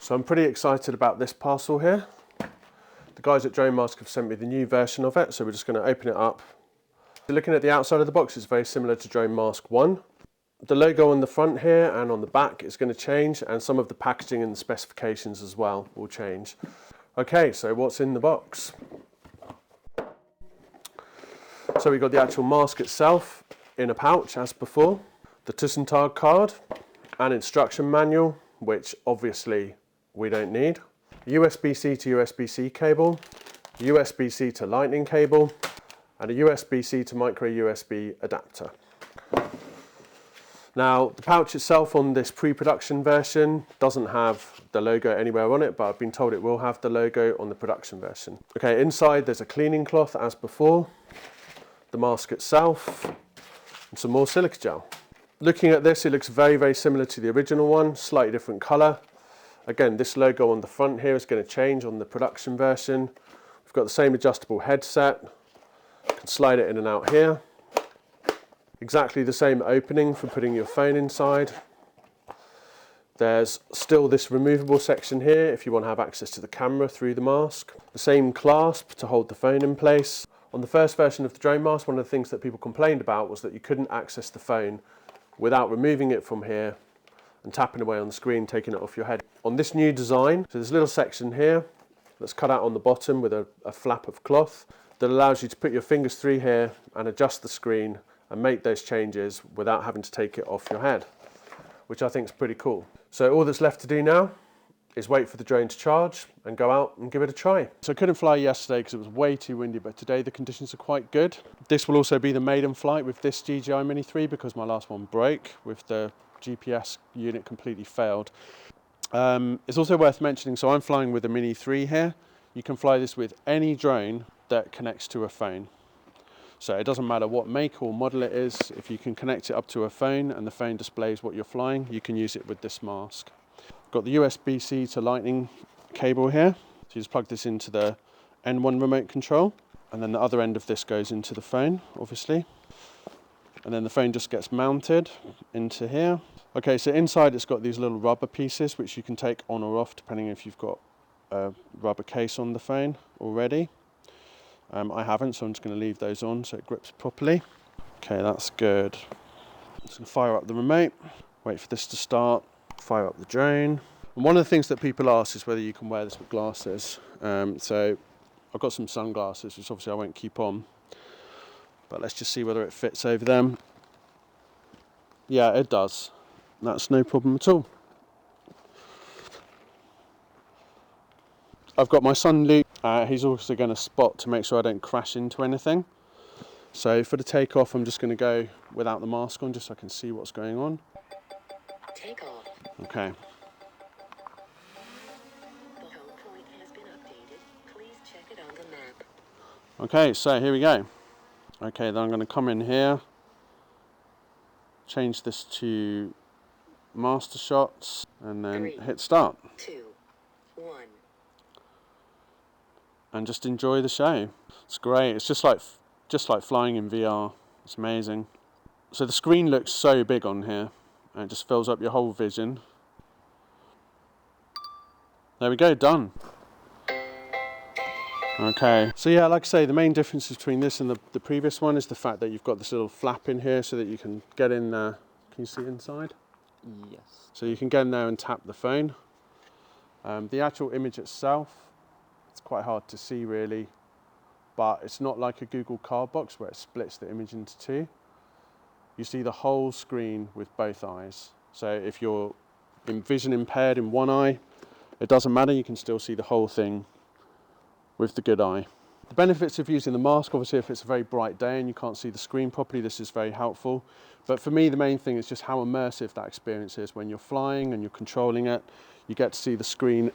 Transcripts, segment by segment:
So I'm pretty excited about this parcel here. The guys at DroneMask have sent me the new version of it, so we're just going to open it up. Looking at the outside of the box, it's very similar to DroneMask 1. The logo on the front here and on the back is going to change, and some of the packaging and the specifications as well will change. Okay, so what's in the box? So we've got the actual mask itself in a pouch as before, the Tussentag card, an instruction manual, which obviously we don't need, USB-C to USB-C cable, USB-C to lightning cable, and a USB-C to micro USB adapter. Now, the pouch itself on this pre-production version doesn't have the logo anywhere on it, but I've been told it will have the logo on the production version. Okay, inside there's a cleaning cloth as before, the mask itself, and some more silica gel. Looking at this, it looks very, very similar to the original one, slightly different color. Again, this logo on the front here is going to change on the production version. We've got the same adjustable headset. You can slide it in and out here. Exactly the same opening for putting your phone inside. There's still this removable section here if you want to have access to the camera through the mask. The same clasp to hold the phone in place. On the first version of the DroneMask, one of the things that people complained about was that you couldn't access the phone without removing it from here and tapping away on the screen, taking it off your head. On this new design, so there's a little section here that's cut out on the bottom with a flap of cloth that allows you to put your fingers through here and adjust the screen and make those changes without having to take it off your head, which I think is pretty cool. So all that's left to do now is wait for the drone to charge and go out and give it a try. So I couldn't fly yesterday because it was way too windy, but today the conditions are quite good. This will also be the maiden flight with this DJI Mini 3 because my last one broke with the GPS unit completely failed. It's also worth mentioning, so I'm flying with a Mini 3 here. You can fly this with any drone that connects to a phone. So it doesn't matter what make or model it is, if you can connect it up to a phone and the phone displays what you're flying, you can use it with this mask. Got the USB-C to lightning cable here. So you just plug this into the N1 remote control, and then the other end of this goes into the phone, obviously. And then the phone just gets mounted into here. Okay, so inside it's got these little rubber pieces which you can take on or off depending if you've got a rubber case on the phone already. I haven't, so I'm just going to leave those on so it grips properly. Okay, that's good. I'm just going to fire up the remote, wait for this to start, fire up the drone. And one of the things that people ask is whether you can wear this with glasses. So I've got some sunglasses, which obviously I won't keep on. But let's just see whether it fits over them. Yeah, it does. That's no problem at all. I've got my son Luke. He's also going to spot to make sure I don't crash into anything. So for the takeoff, I'm just going to go without the mask on, just so I can see what's going on. Take off. Okay. The home point has been updated. Please check it on the map. Okay, so here we go. Okay, then I'm going to come in here, change this to master shots, and then 3, hit start. 2, 1. And just enjoy the show. It's great. It's just like flying in VR. It's amazing. So the screen looks so big on here, and it just fills up your whole vision. There we go, done. Okay, so yeah, like I say, the main difference between this and the previous one is the fact that you've got this little flap in here so that you can get in there. Can you see inside? Yes. So you can get in there and tap the phone. The actual image itself, it's quite hard to see really, but it's not like a Google CardBox where it splits the image into two. You see the whole screen with both eyes. So if you're vision impaired in one eye, it doesn't matter, you can still see the whole thing with the good eye. The benefits of using the mask, obviously if it's a very bright day and you can't see the screen properly, this is very helpful. But for me, the main thing is just how immersive that experience is. When you're flying and you're controlling it, you get to see the screen,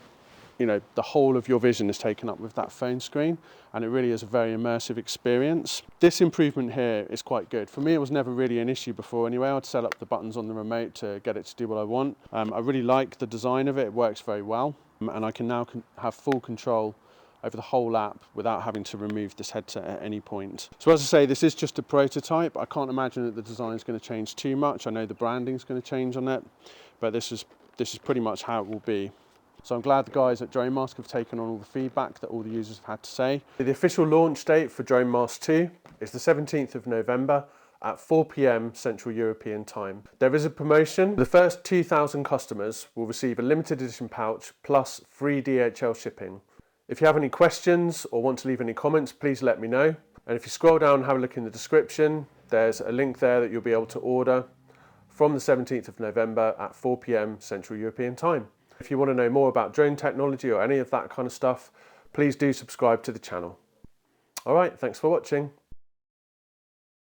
you know, the whole of your vision is taken up with that phone screen, and it really is a very immersive experience. This improvement here is quite good. For me, it was never really an issue before anyway. I'd set up the buttons on the remote to get it to do what I want. I really like the design of it. It works very well, and I can now have full control over the whole app without having to remove this headset at any point. So as I say, this is just a prototype. I can't imagine that the design is going to change too much. I know the branding is going to change on it, but this is pretty much how it will be. So I'm glad the guys at DroneMask have taken on all the feedback that all the users have had to say. The official launch date for DroneMask 2 is the 17th of November at 4 p.m. Central European Time. There is a promotion. The first 2,000 customers will receive a limited edition pouch plus free DHL shipping. If you have any questions or want to leave any comments, please let me know. And if you scroll down and have a look in the description, there's a link there that you'll be able to order from the 17th of November at 4 p.m. Central European Time. If you want to know more about drone technology or any of that kind of stuff, please do subscribe to the channel. All right, thanks for watching.